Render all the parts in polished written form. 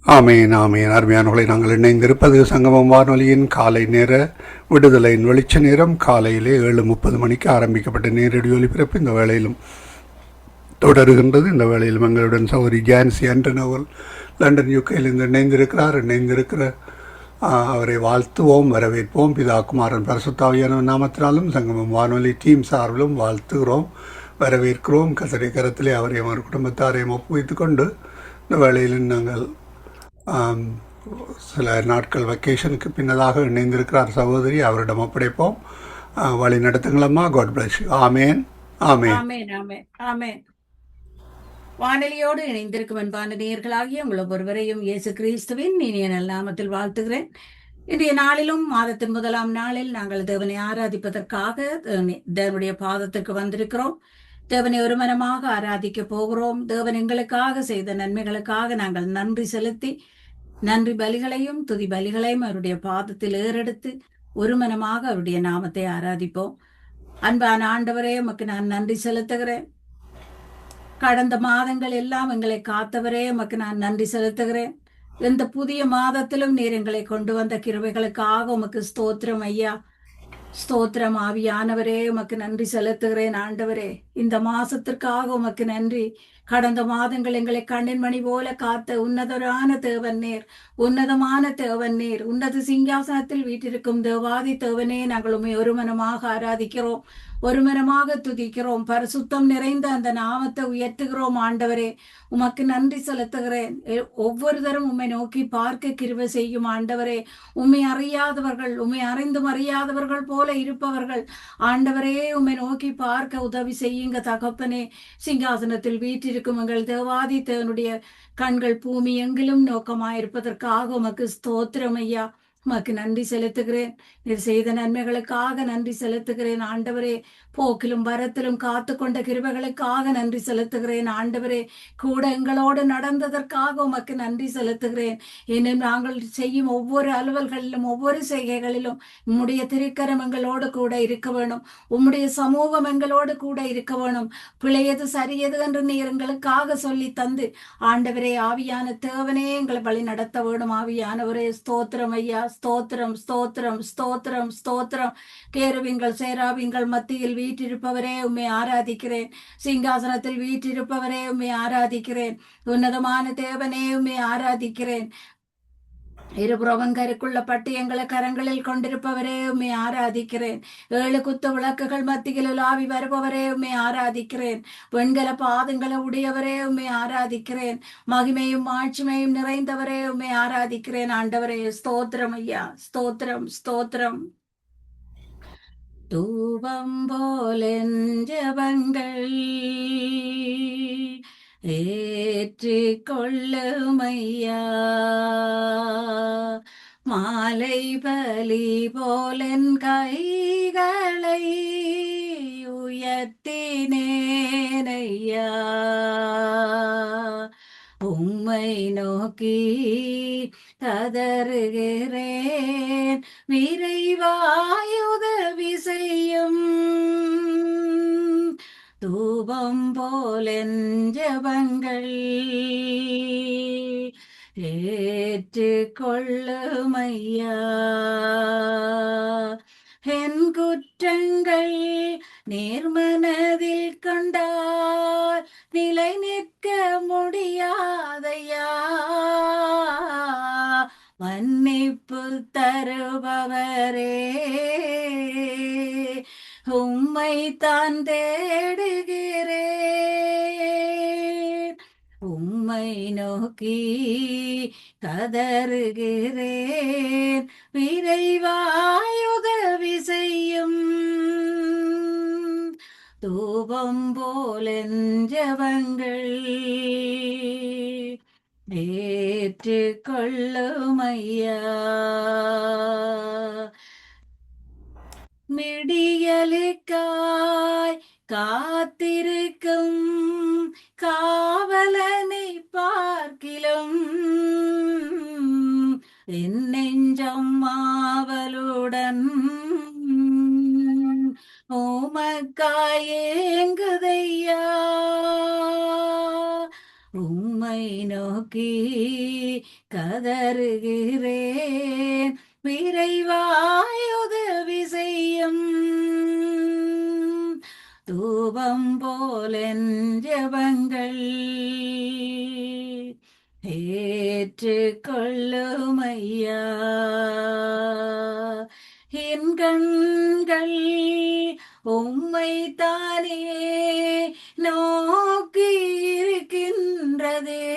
ஆமேன் ஆமேன். அருமையானவர்களை, நாங்கள் இணைந்திருப்பது சங்கமம் வானொலியின் காலை நேர விடுதலையின் வெளிச்ச நேரம். காலையிலே 7:30 மணிக்கு ஆரம்பிக்கப்பட்ட நேரடி ஒலிபரப்பு இந்த வேளையிலும் தொடருகின்றது. இந்த வேளையிலும் எங்களுடன் சௌரி ஜான்சி ஆண்டனோவல் லண்டன் யூகேயிலிருந்து இணைந்திருக்கிற அவரை வாழ்த்துவோம், வரவேற்போம். பிதா குமாரன் பரிசுத்தாவியான நாமத்தினாலும் சங்கமம் வானொலி டீம் சார்பிலும் வாழ்த்துகிறோம், வரவேற்கிறோம். கத்தரை கரத்திலே அவரையும் அவர் குடும்பத்தாரையும் ஒப்புவித்து கொண்டு இந்த வேளையில் நாங்கள் சில நாட்கள் வெக்கேஷனுக்கு பின்னதாக இணைந்திருக்கிறார் சகோதரி. அவரிடம் ஒப்படைப்போம். வழி நடத்துங்களம்மா. God bless you. Amen amen amen amen amen. வானொலியோடு இணைந்திருக்கும் அன்பான நேயர்களாகிய உங்கள் ஒருவரையும் இயேசு கிறிஸ்துவின் இனிய நாமத்தில் வாழ்த்துகிறேன். இன்றைய நாளிலும் மாதத்தின் முதலாம் நாளில் நாங்கள் தேவனை ஆராதிப்பதற்காக தேவனுடைய பாதத்திற்கு வந்திருக்கிறோம். தேவனை ஒரு மனமாக ஆராதிக்க போகிறோம். தேவன் எங்களுக்காக செய்த நன்மைகளுக்காக நாங்கள் நன்றி செலுத்தி நன்றி பலிகளையும் துதி பலிகளையும் அவருடைய பாதத்தில் ஏறெடுத்து ஒரு மனமாக அவருடைய நாமத்தை ஆராதிப்போம். அன்பான ஆண்டவரே, உமக்கு நான் நன்றி செலுத்துகிறேன். கடந்த மாதங்கள் எல்லாம் எங்களை காத்தவரே, உமக்கு நான் நன்றி செலுத்துகிறேன். இந்த புதிய மாதத்திலும் நீர் எங்களை கொண்டு வந்த கிருபைகளுக்காக உமக்கு ஸ்தோத்திரம் ஐயா. ஸ்தோத்திரம் ஆவியானவரே, உமக்கு நன்றி செலுத்துகிறேன் ஆண்டவரே. இந்த மாசத்திற்காக உமக்கு நன்றி. கடந்த மாதங்கள் எங்களை கண்ணின் மணி போல காத்த உன்னதமான தேவன் நீர், உன்னதமான தேவன் நீர், உன்னத சிங்காசனத்தில் வீட்டிருக்கும் தேவாதி தேவனே, நாங்கள் உண்மை ஒரு மனமாக ஆராதிக்கிறோம், ஒரு மனமாக துதிக்கிறோம். பரிசுத்தம் நிறைந்த அந்த நாமத்தை உயர்த்துகிறோம் ஆண்டவரே. உமக்கு நன்றி செலுத்துகிறேன். ஒவ்வொரு தரம் உம்மை நோக்கி பார்க்க கிருபை செய்யும் ஆண்டவரே. உம்மை அறியாதவர்கள், உம்மை அறிந்தும் அறியாதவர்கள் போல இருப்பவர்கள் ஆண்டவரே, உம்மை நோக்கி பார்க்க உதவி செய்யுங்க தகப்பனே. சிங்காசனத்தில் வீற்றிருக்கும் எங்கள் தேவாதி தேவனுடைய கண்கள் பூமி எங்கிலும் நோக்கமாயிருப்பதற்காக உமக்கு ஸ்தோத்திரம் ஐயா. உமக்கு நன்றி செலுத்துகிறேன். நீர் செய்த நன்மைகளுக்காக நன்றி செலுத்துகிறேன் ஆண்டவரே. போக்கிலும் வரத்திலும் காத்து கொண்ட கிருபைகளுக்காக நன்றி செலுத்துகிறேன் ஆண்டவரே. கூட எங்களோடு நடந்ததற்காக உமக்கு நன்றி செலுத்துகிறேன். இன்னும் நாங்கள் செய்யும் ஒவ்வொரு அலுவல்களிலும் ஒவ்வொரு செய்கைகளிலும் உம்முடைய திருக்கரம் எங்களோடு கூட இருக்க வேணும். உம்முடைய சமூகம் எங்களோடு கூட இருக்க வேணும். பிழையது சரியது என்று நீர் எங்களுக்காக சொல்லி தந்து ஆண்டவரே, ஆவியான தேவனே எங்களை வழி நடத்த வேணும். ஆவியானவரே, ஸ்தோத்திரம் ஐயா. ஸ்தோத்திரம் ஸ்தோத்திரம் ஸ்தோத்திரம் ஸ்தோத்திரம். கேருவிங்கள் சேராவிங்கள் மத்தியில் வீற்றிருப்பவரே, உம்மை ஆராதிக்கிறேன். சிங்காசனத்தில் வீற்றிருப்பவரே, உம்மை ஆராதிக்கிறேன். உன்னதமான தேவனே, உம்மை ஆராதிக்கிறேன். இருபுறவங்கருக்குள்ள பட்டியங்களை கரங்களில் கொண்டிருப்பவரே, உம்மை ஆராதிக்கிறேன். 7 குத்து விளக்குகள் மத்தியில் உலாவி வருபவரே, உம்மை ஆராதிக்கிறேன். வெண்கல பாதங்களை உடையவரே, உம்மை ஆராதிக்கிறேன். மகிமையும் ஆட்சிமையும் நிறைந்தவரே, உம்மை ஆராதிக்கிறேன் ஆண்டவரே. ஸ்தோத்திரம் ஐயா. ஸ்தோத்திரம் ஸ்தோத்திரம். தூபம் போலென் ஜெபங்கள் ஏற்றிக் கொள்ளுமையா. மாலை பலி போலென் கைகளை உயர்த்தினேனையா. உம்மை நோக்கி கதறுகிறேன், விரைவாயுதவி செய்யும். தூபம் போலென் ஜெபங்கள் ஏற்றுக் கொள்ளுமையா. என் குற்றங்கள் நேர்மனதில் கொண்டால் நிலை நிற்க முடியாதையா. மன்னிப்பு தருபவரே, உம்மை தான் தேடுகிறேன். உம்மை நோக்கி கதறுகிறேன், விரைவாயுதவி செய்யும். தூபம் போலென் ஜெபங்கள் ஏற்றுக் கொள்ளுமையா. மிடியலுக்காய் காத்திருக்கும் காவலனை பார்க்கிலும் என் நெஞ்சம் ஆவலுடன் உமக்காய் ஏங்குதையா. உம்மை நோக்கி கதறுகிறேன், விரைவாய் உதவி செய்யும். தூபம் போலென் ஜெபங்கள் ஏற்றுக்கொள்ளும் ஐயா. என் கண்கள் உம்மைத்தானே நோக்கி இருக்கின்றதே,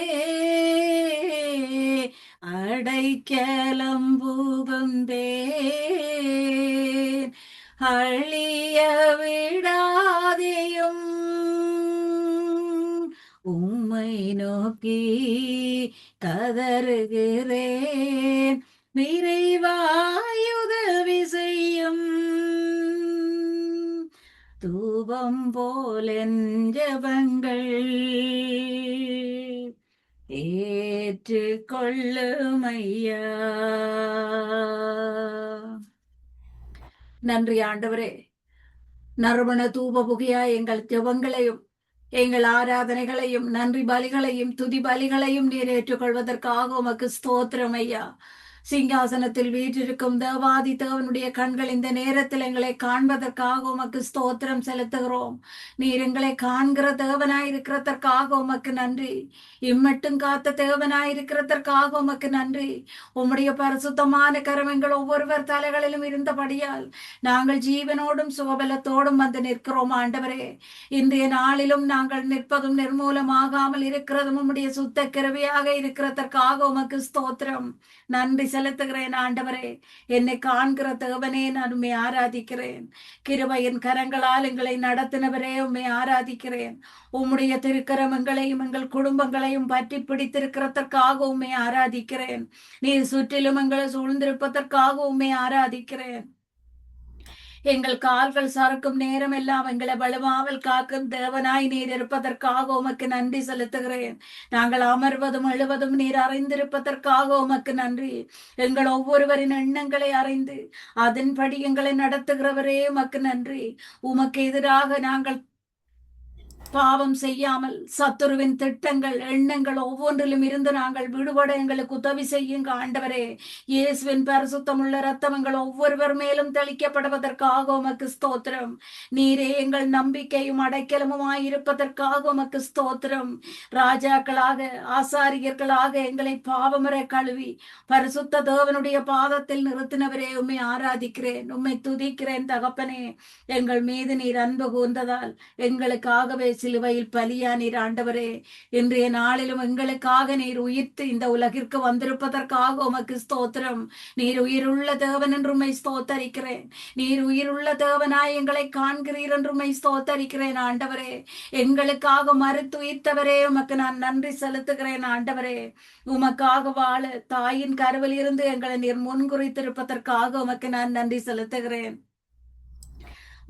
அடைக்கலம் புகுந்தேன், அழிய விடாதேயும். உம்மை நோக்கி கதறுகிறேன், விரைவாய் உதவி செய்யும். தூபம் போலென் ஜெபங்கள் ஏற்றுக்கொள்ளும் ஐயா. நன்றி ஆண்டவரே. நறுமண தூப புகையா எங்கள் ஜெபங்களையும் எங்கள் ஆராதனைகளையும் நன்றி பலிகளையும் துதி பலிகளையும் நீர் ஏற்றுக்கொள்வதற்காக உமக்கு ஸ்தோத்திரம் ஐயா. சிங்காசனத்தில் வீற்றிருக்கும் தேவாதி தேவனுடைய கண்கள் இந்த நேரத்தில் எங்களை காண்பதற்காக உமக்கு ஸ்தோத்திரம் செலுத்துகிறோம். நீர் எங்களை காண்கிற தேவனாயிருக்கிறதற்காக உமக்கு நன்றி. இம்மட்டும் காத்த தேவனாயிருக்கிறதற்காக உமக்கு நன்றி. உம்முடைய பரிசுத்தமான கரம் எங்கள் ஒவ்வொருவர் தலைகளிலும் இருந்தபடியால் நாங்கள் ஜீவனோடும் சுகபலத்தோடும் வந்து நிற்கிறோம் ஆண்டவரே. இன்றைய நாளிலும் நாங்கள் நிற்பதும் நிர்மூலமாகாமல் இருக்கிறதும் உம்முடைய சுத்த கிருபையாக இருக்கிறதற்காக உமக்கு ஸ்தோத்திரம் நன்றி செலுத்துகிறேன் ஆண்டவரே. என்னை காண்கிற தேவனே, நான் உம்மை ஆராதிக்கிறேன். கிருபையின் கரங்களால் எங்களை நடத்தினவரே, உம்மை ஆராதிக்கிறேன். உம்முடைய திருக்கரம் எங்களையும் எங்கள் குடும்பங்களையும் பற்றி பிடித்திருக்கிறதற்காக உம்மை ஆராதிக்கிறேன். நீர் சுற்றிலும் எங்களை சூழ்ந்திருப்பதற்காக உம்மை ஆராதிக்கிறேன். எங்கள் கால்கள் சறுக்கும் நேரம் எல்லாம் எங்களை வலுவாமல் காக்கும் தேவனாய் நீர் இருப்பதற்காக உமக்கு நன்றி செலுத்துகிறேன். நாங்கள் அமர்வதும் எழுவதும் நீர் அறிந்திருப்பதற்காக உமக்கு நன்றி. எங்கள் ஒவ்வொருவரின் எண்ணங்களை அறிந்து அதன்படி எங்களை நடத்துகிறவரே உமக்கு நன்றி. உமக்கு எதிராக நாங்கள் பாவம் செய்யாமல் சத்துருவின் திட்டங்கள் எண்ணங்கள் ஒவ்வொன்றிலும் இருந்து நாங்கள் விடுபட எங்களுக்கு உதவி செய்யுங்க ஆண்டவரே. இயேசுவின் பரிசுத்தமுள்ள ரத்தம் எங்கள் ஒவ்வொருவர் மேலும் தெளிக்கப்படுவதற்காக உமக்கு ஸ்தோத்திரம். நீரே எங்கள் நம்பிக்கையும் அடைக்கலமுமாய் இருப்பதற்காக உமக்கு ஸ்தோத்திரம். ராஜாக்களாக ஆசாரியர்களாக எங்களை பாவமுறை கழுவி பரிசுத்த தேவனுடைய பாதத்தில் நிறுத்தினவரே, உம்மை ஆராதிக்கிறேன், உம்மை துதிக்கிறேன் தகப்பனே. எங்கள் மீது நீர் அன்பு கூர்ந்ததால் எங்களுக்காகவே சிலுவையில் பலியானீர் ஆண்டவரே. இன்றைய நாளிலும் எங்களுக்காக நீர் உயிர்த்து இந்த உலகிற்கு வந்திருப்பதற்காக உமக்கு ஸ்தோத்திரம். நீர் உயிருள்ள தேவன் என்று உம்மை ஸ்தோத்தரிக்கிறேன். நீர் உயிருள்ள தேவனாய் எங்களை காண்கிறீர் என்று உம்மை ஸ்தோத்தரிக்கிறேன் ஆண்டவரே. எங்களுக்காக மறுத்துயிர்த்தவரே, உமக்கு நான் நன்றி செலுத்துகிறேன் ஆண்டவரே. உமக்காக வாழ தாயின் கருவில் இருந்து எங்களை நீர் முன்குறித்திருப்பதற்காக உமக்கு நான் நன்றி செலுத்துகிறேன்.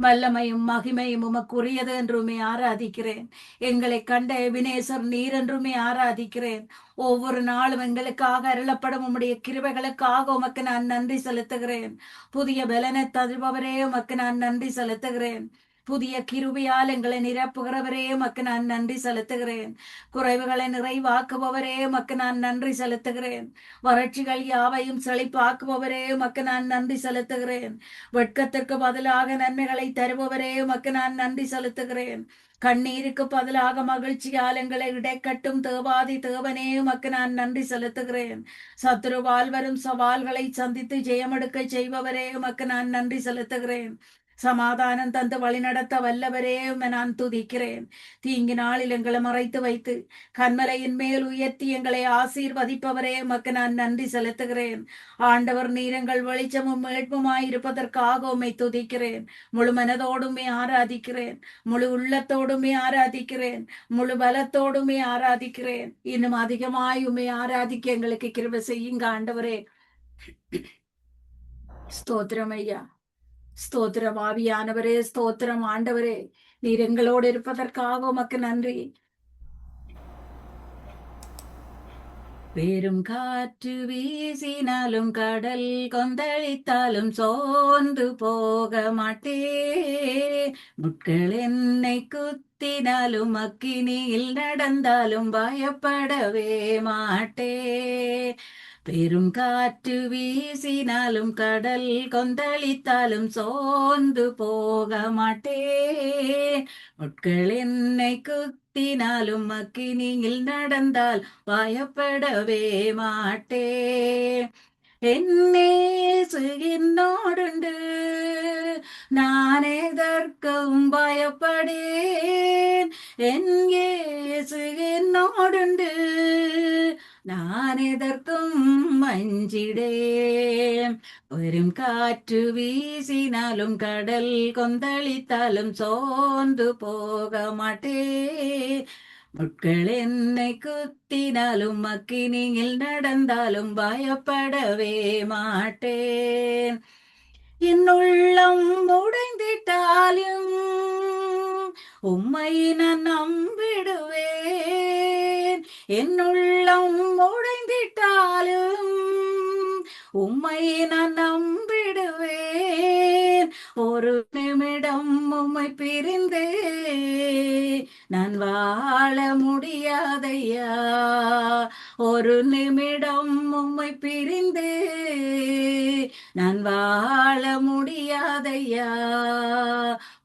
வல்லமையும் மகிமையும் உமக்குரியது என்றுமே ஆராதிக்கிறேன். எங்களை கண்ட எபினேசர் நீர் என்றுமே ஆராதிக்கிறேன். ஒவ்வொரு நாளும் எங்களுக்காக அருளப்படும் உம்முடைய கிருபைகளுக்காக உமக்கு நான் நன்றி செலுத்துகிறேன். புதிய பலனை தருபவரே, உமக்கு நான் நன்றி செலுத்துகிறேன். புதிய கிருபையால் எங்களை நிரப்புகிறவரே, உமக்கு நான் நன்றி செலுத்துகிறேன். குறைவுகளை நிறைவாக்குபவரே, உமக்கு நான் நன்றி செலுத்துகிறேன். வறட்சிகள் யாவையும் செழிப்பாக்குபவரே, உமக்கு நான் நன்றி செலுத்துகிறேன். வெட்கத்திற்கு பதிலாக நன்மைகளை தருபவரே, உமக்கு நான் நன்றி செலுத்துகிறேன். கண்ணீருக்கு பதிலாக மகிழ்ச்சியால் எங்களை இடைக்கட்டும் தேவாதி தேவனே, உமக்கு நான் நன்றி செலுத்துகிறேன். சத்துருவால் வரும் சவால்களை சந்தித்து ஜெயமெடுக்க செய்பவரே, உமக்கு நான் நன்றி செலுத்துகிறேன். சமாதானம் தந்து வழிநடத்த வல்லவரே, நான் துதிக்கிறேன். தீங்கு நாளில் எங்களை மறைத்து வைத்து கண்மலையின் மேல் உயர்த்தி எங்களை ஆசீர்வதிப்பவரே, உமக்கு நான் நன்றி செலுத்துகிறேன். ஆண்டவர் நீர் எங்கள் வெளிச்சமும் மீட்புமாய் இருப்பதற்காக உம்மை துதிக்கிறேன். முழு மனதோடுமே ஆராதிக்கிறேன், முழு உள்ளத்தோடுமே ஆராதிக்கிறேன், முழு பலத்தோடுமே ஆராதிக்கிறேன். இன்னும் அதிகமாய் உம்மை ஆராதிக்க எங்களுக்கு கிருபை செய்யுங்க ஆண்டவரே. ஸ்தோத்திரம் ஐயா, ஸ்தோத்திரம் ஆவியானவரே, ஸ்தோத்திரம் ஆண்டவரே. நீர் எங்களோடு இருப்பதற்காக உமக்கு நன்றி. பெரும் காற்று வீசினாலும் கடல் கொந்தளித்தாலும் சோர்ந்து போக மாட்டேன். முட்கள் என்னை குத்தினாலும் அக்கினியில் நடந்தாலும் பயப்படவே மாட்டேன். பெரும் காற்று வீசினாலும் கடல் கொந்தளித்தாலும் சோர்ந்து போக மாட்டேன். முட்கள் என்னை குத்தினாலும் அக்கினியில் நடந்தால் பயப்படவே மாட்டேன். എന്നേസു എന്നോടുണ്ട്, நான் எதற்கும் பயப்படேன். என் இயேசு என்னோடுண்டு, நான் எதற்கும் அஞ்சிடேன். பெரும் காற்று வீசினாலும் கடல் கொந்தளித்தாலும் சோர்ந்து போக மாட்டேன். முட்கள் என்னை குத்தினாலும் அக்கினியில் நடந்தாலும் பயப்படவே மாட்டேன். என் உள்ளம் உடைந்திட்டாலும் உம்மை நான் நம்பிடுவேன். என் உள்ளம் உடைந்திட்டாலும் உம்மை நான் நம்பிடுவேன். ஒரு நிமிடம் உம்மை பிரிந்து நான் வாழ முடியாதையா. ஒரு நிமிடம் உம்மை பிரிந்து நான் வாழ முடியாதையா.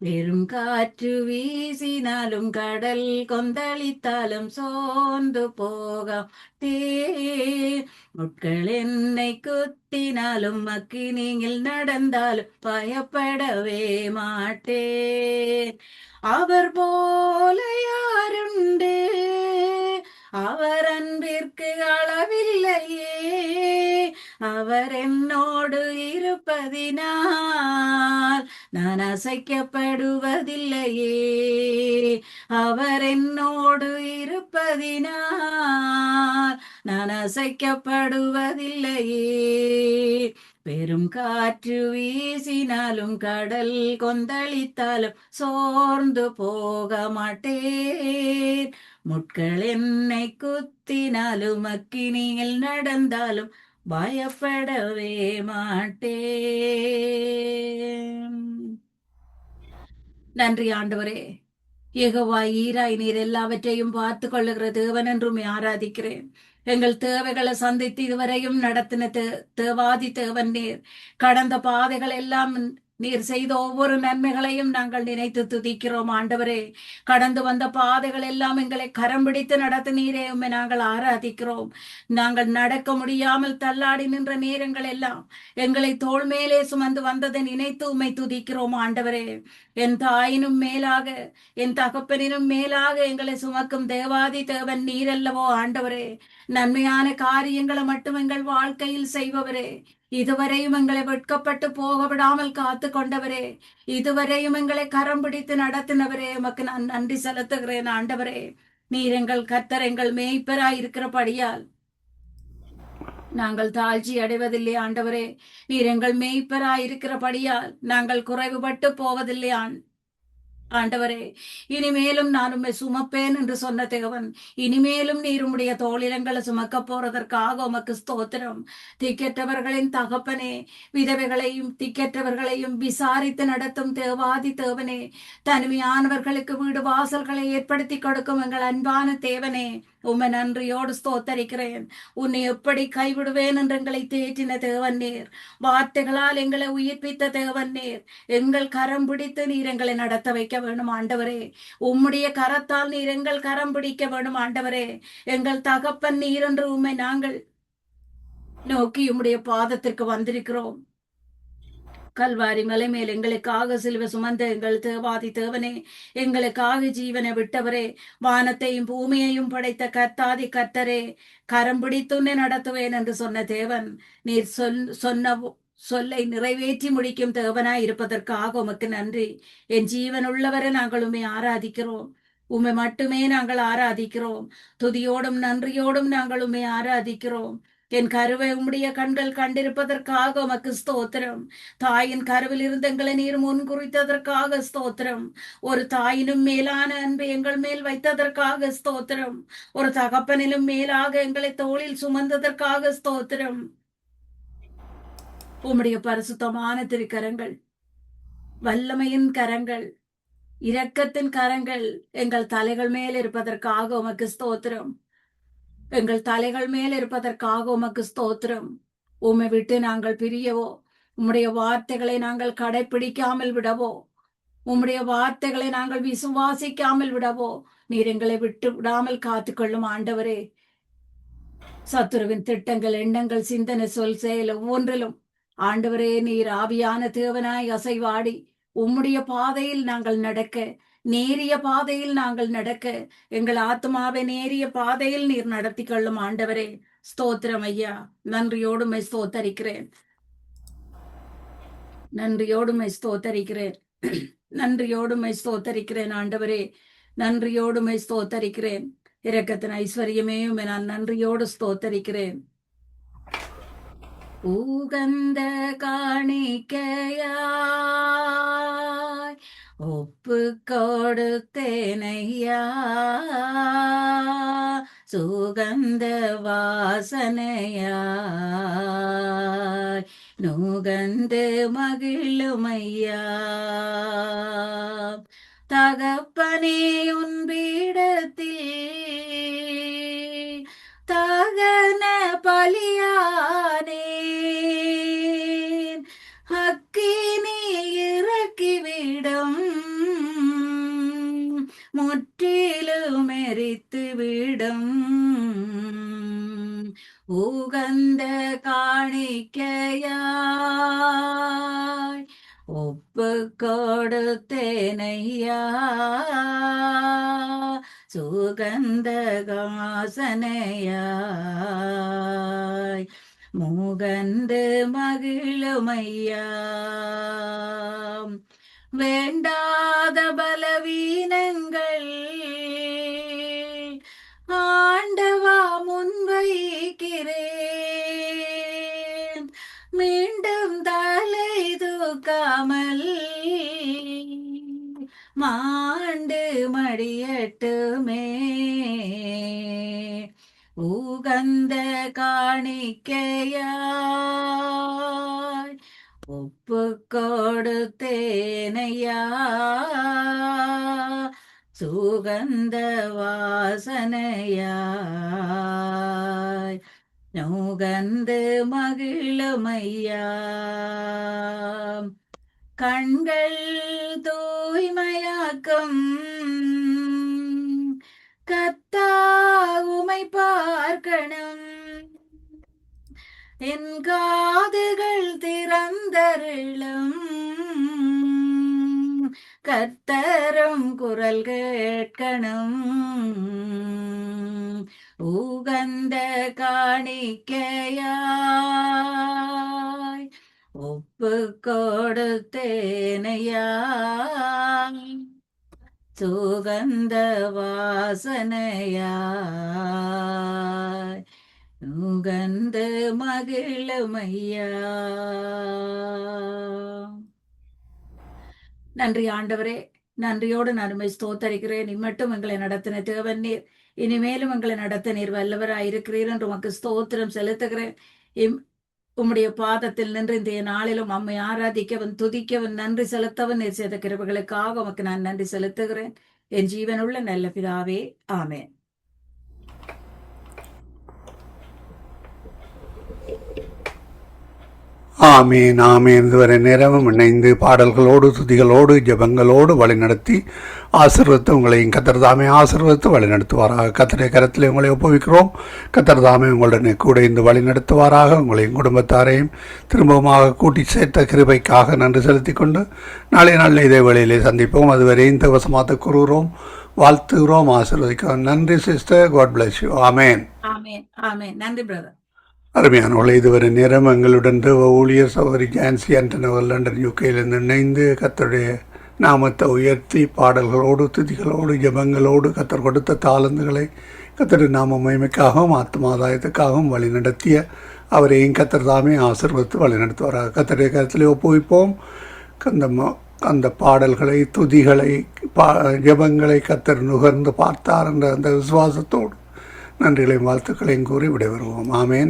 வெறும் காற்று வீசினாலும் கடல் கொந்தளித்தாலும் சோர்ந்து போக மாட்டேன். முட்கள் என்னை குத்தினாலும் அக்கினியில் நடந்தாலும் பயப்படவே மாட்டேன். அவர் போல யாருண்டு, அவர் அன்பிற்கு அளவில்லையே. அவர் என்னோடு இருப்பதினால் நான் அசைக்கப்படுவதில்லையே. அவர் என்னோடு இருப்பதினால் நான் அசைக்கப்படுவதில்லையே. பெரும் காற்று வீசினாலும் கடல் கொந்தளித்தாலும் சோர்ந்து போக மாட்டேன். முட்கள் என்னை குத்தினாலும் அக்கினியில் நடந்தாலும் பயப்படவே மாட்டேன். நன்றி ஆண்டவரே. யெகோவா ஈராய், நீர் எல்லாவற்றையும் பார்த்து கொள்ளுகிற தேவன் என்றும் ஆராதிக்கிறேன். எங்கள் தேவைகளை சந்தித்து இதுவரையும் நடத்தின தேவாதி தேவன் நீர். கடந்த பாதைகள் எல்லாம் நீர் செய்த ஒவ்வொரு நன்மைகளையும் நாங்கள் நினைத்து துதிக்கிறோம் ஆண்டவரே. கடந்து வந்த பாதைகள் எல்லாம் எங்களை கரம் பிடித்து நடத்தினீரே, உம்மை நாங்கள் ஆராதிக்கிறோம். நாங்கள் நடக்க முடியாமல் தள்ளாடி நின்ற நேரங்கள் எல்லாம் எங்களை தோள் மேலே சுமந்து வந்ததை நினைத்து உம்மை துதிக்கிறோம் ஆண்டவரே. என் தாயினும் மேலாக, என் தகப்பனினும் மேலாக எங்களை சுமக்கும் தேவாதி தேவன் நீரல்லவோ ஆண்டவரே. நன்மையான காரியங்களை மட்டும் எங்கள் வாழ்க்கையில் செய்பவரே. இதுவரையும் எங்களை வெட்கப்பட்டு போக விடாமல் காத்து கொண்டவரே. இதுவரையும் எங்களை கரம் பிடித்து நடத்தினவரே, உமக்கு நான் நன்றி செலுத்துகிறேன் ஆண்டவரே. நீர் எங்கள் கர்த்தர், எங்கள் மேய்ப்பராய் இருக்கிறபடியால் நாங்கள் தாழ்ச்சி அடைவதில்லை ஆண்டவரே. நீர் எங்கள் மேய்ப்பராய் இருக்கிறபடியால் நாங்கள் குறைவுபட்டு போவதில்லை ஆண்டவரே. இனிமேலும் நான் உம்மை சுமப்பேன் என்று சொன்ன தேவன், இனிமேலும் நீர் உம்முடைய தோளிலங்களை சுமக்க போறதற்காக உமக்கு ஸ்தோத்திரம். திக்கற்றவர்களின் தகப்பனே, விதவைகளையும் திக்கற்றவர்களையும் விசாரித்து நடத்தும் தேவாதி தேவனே, தனிமையானவர்களுக்கு வீடு வாசல்களை ஏற்படுத்தி கொடுக்கும் எங்கள் அன்பான தேவனே, உம்மை நன்றியோடு ஸ்தோத்தரிக்கிறேன். உன்னை எப்படி கைவிடுவேன் என்று எங்களை தேற்றின தேவன் நீர். வார்த்தைகளால் எங்களை உயிர்ப்பித்த தேவன் நீர். எங்கள் கரம் பிடித்து நீர் எங்களை நடத்த வைக்க வேணும் ஆண்டவரே. உம்முடைய கரத்தால் நீர் எங்கள் கரம் பிடிக்க வேணும் ஆண்டவரே. எங்கள் தகப்பன் நீர் என்று உம்மை நாங்கள் நோக்கி உம்முடைய பாதத்திற்கு வந்திருக்கிறோம். கல்வாரி மலை மேல் எங்களுக்காக சிலுவை சுமந்த எங்கள் தேவாதி தேவனே, எங்களுக்காக ஜீவனை விட்டவரே, வானத்தையும் பூமியையும் படைத்த கர்த்தாதி கர்த்தரே, கரம் பிடித்துன்னை நடத்துவேன் என்று சொன்ன தேவன் நீர் சொன்ன சொல்லை நிறைவேற்றி முடிக்கும் தேவனாய் இருப்பதற்காக உமக்கு நன்றி. என் ஜீவன் உள்ளவரை நாங்கள் உம்மை ஆராதிக்கிறோம். உம்மை மட்டுமே நாங்கள் ஆராதிக்கிறோம். துதியோடும் நன்றியோடும் நாங்கள் உம்மை ஆராதிக்கிறோம். என் கருவை உம்முடைய கண்கள் கண்டிருப்பதற்காக உமக்கு ஸ்தோத்திரம். தாயின் கருவில் இருந்து எங்களை நீர் முன் குறித்ததற்காக ஸ்தோத்திரம். ஒரு தாயினும் மேலான அன்பை எங்கள் மேல் வைத்ததற்காக ஸ்தோத்திரம். ஒரு தகப்பனிலும் மேலாக எங்களை தோளில் சுமந்ததற்காக ஸ்தோத்திரம். உம்முடைய பரிசுத்தமான திருக்கரங்கள், வல்லமையின் கரங்கள், இரக்கத்தின் கரங்கள் எங்கள் தலைகள் மேல் இருப்பதற்காக உமக்கு ஸ்தோத்திரம். எங்கள் தலைகள் மேல் இருப்பதற்காக உமக்கு ஸ்தோத்திரம். உம்மை விட்டு நாங்கள் பிரியவோ, உம்முடைய வார்த்தைகளை நாங்கள் கடைபிடிக்காமல் விடவோ, உம்முடைய வார்த்தைகளை நாங்கள் விசுவாசிக்காமல் விடவோ நீர் எங்களை விட்டு விடாமல் காத்துக்கொள்ளும் ஆண்டவரே. சத்துருவின் திட்டங்கள், எண்ணங்கள், சிந்தனை, சொல், செயல் ஒவ்வொன்றிலும் ஆண்டவரே நீர் ஆவியான தேவனாய் அசைவாடி உம்முடைய பாதையில் நாங்கள் நடக்க, நேரிய பாதையில் நாங்கள் நடக்க, எங்கள் ஆத்மாவை நேரிய பாதையில் நீர் நடத்தி கொள்ளும் ஆண்டவரே. ஸ்தோத்திரம் ஐயா. நன்றியோடுமை ஸ்தோத்தரிக்கிறேன், நன்றியோடுமை ஸ்தோத்தரிக்கிறேன், நன்றியோடுமை ஸ்தோத்தரிக்கிறேன் ஆண்டவரே. நன்றியோடுமை ஸ்தோத்தரிக்கிறேன். இரக்கத்தின் ஐஸ்வர்யமேயும் நான் நன்றியோடு ஸ்தோத்தரிக்கிறேன். உகந்த காணிக்கையாய் ஒப்பு கொடுத்தேனையா, சுகந்த வாசனையாய் நுகந்து மகிழுமையா. தகப்பனே உன் பீடத்தில் தகன பலியானேன், அக்கினி இறக்கிவிடும், முற்றிலும் எரித்துவிடும். உகந்த காணிக்கையாய் ஒப்பு கொடுத்தேனையா, சுகந்த வாசனையாய் முகந்து மகிழுமையா. வேண்டாத பலவீனங்கள் ஆண்டவா முன்வைக்கிறேன், மீண்டும் தலை தூக்காமல் மாண்டு மடியட்டுமே. உகந்த காணிக்கையாய் ஒப்பு கொடுத்தேனையா, சுகந்த வாசனையாய் நுகந்து மகிழுமையா. கண்கள் தூய்மையாக்கும் கர்த்தா உமை பார்க்கணும், என் காதுகள் திறந்தருளும் கர்த்தரும் குரல் கேட்கணும். உகந்த காணிக்கையாய் ஒப்பு கொடுத்தேனையா, சுகந்த வாசனையாய் நுகந்து மகிழுமையா. நன்றி ஆண்டவரே. நன்றியோடு நான் உம்மை ஸ்தோத்தரிக்கிறேன். இம்மட்டும் எங்களை நடத்தின தேவன் நீர், இனிமேலும் எங்களை நடத்த நீர் வல்லவராயிருக்கிறீர் என்று உமக்கு ஸ்தோத்திரம் செலுத்துகிறேன். உம்முடைய பாதத்தில் நின்று இந்த நாளிலும் அம்மை ஆராதிக்கவன், துதிக்கவன், நன்றி செலுத்தவன் நீர் செய்த கிருபைகளுக்காக உமக்கு நான் நன்றி செலுத்துகிறேன். என் ஜீவனுள்ள நல்ல பிதாவே, ஆமென். ஆமீன் ஆமீன். இதுவரை நேரமும் இணைந்து பாடல்களோடு துதிகளோடு ஜெபங்களோடு வழிநடத்தி ஆசீர்வதித்து உங்களையும் கர்த்தர் தாமே ஆசீர்வதித்து வழிநடத்துவாராக. கர்த்தருடைய கரத்தில் உங்களை ஒப்புவிக்கிறோம். கர்த்தர் தாமே உங்களுடனே கூட இந்த வழிநடத்துவாராக. உங்களையும் குடும்பத்தாரையும் திரும்பமாக கூட்டி சேர்த்த கிருபைக்காக நன்றி செலுத்தி கொண்டு நாளை நாளில் இதே வேளையிலே சந்திப்போம். அதுவரை இந்த வசமாத்த கூறுகிறோம், வாழ்த்துகிறோம், ஆசீர்வதிக்கிறோம். நன்றி sister. God bless you. Amen amen amen. நன்றி பிரதர். அருமையானவர்களே, இதுவரை நேரம் எங்களுடன் தேவ ஊழியர் சகோதரி ஜான்சி ஆண்டன் அவர்கள் லண்டன் யூகேயிலிருந்து இணைந்து கர்த்தருடைய நாமத்தை உயர்த்தி பாடல்களோடு துதிகளோடு ஜெபங்களோடு கர்த்தர் கொடுத்த தாளந்துகளை கர்த்தருடைய நாம மகிமைக்காகவும் ஆத்மாதாயத்துக்காகவும் வழி நடத்திய அவரையும் கர்த்தர் தாமே ஆசீர்வதித்து வழி நடத்துவாராக. கர்த்தருடைய கருத்திலே ஒப்புவிப்போம். அந்த பாடல்களை, துதிகளை, ஜெபங்களை கர்த்தர் நுகர்ந்து பார்த்தார் என்ற அந்த விசுவாசத்தோடு நன்றிகளையும் வாழ்த்துக்களையும் கூறி விடைபெறுவோம். ஆமேன்.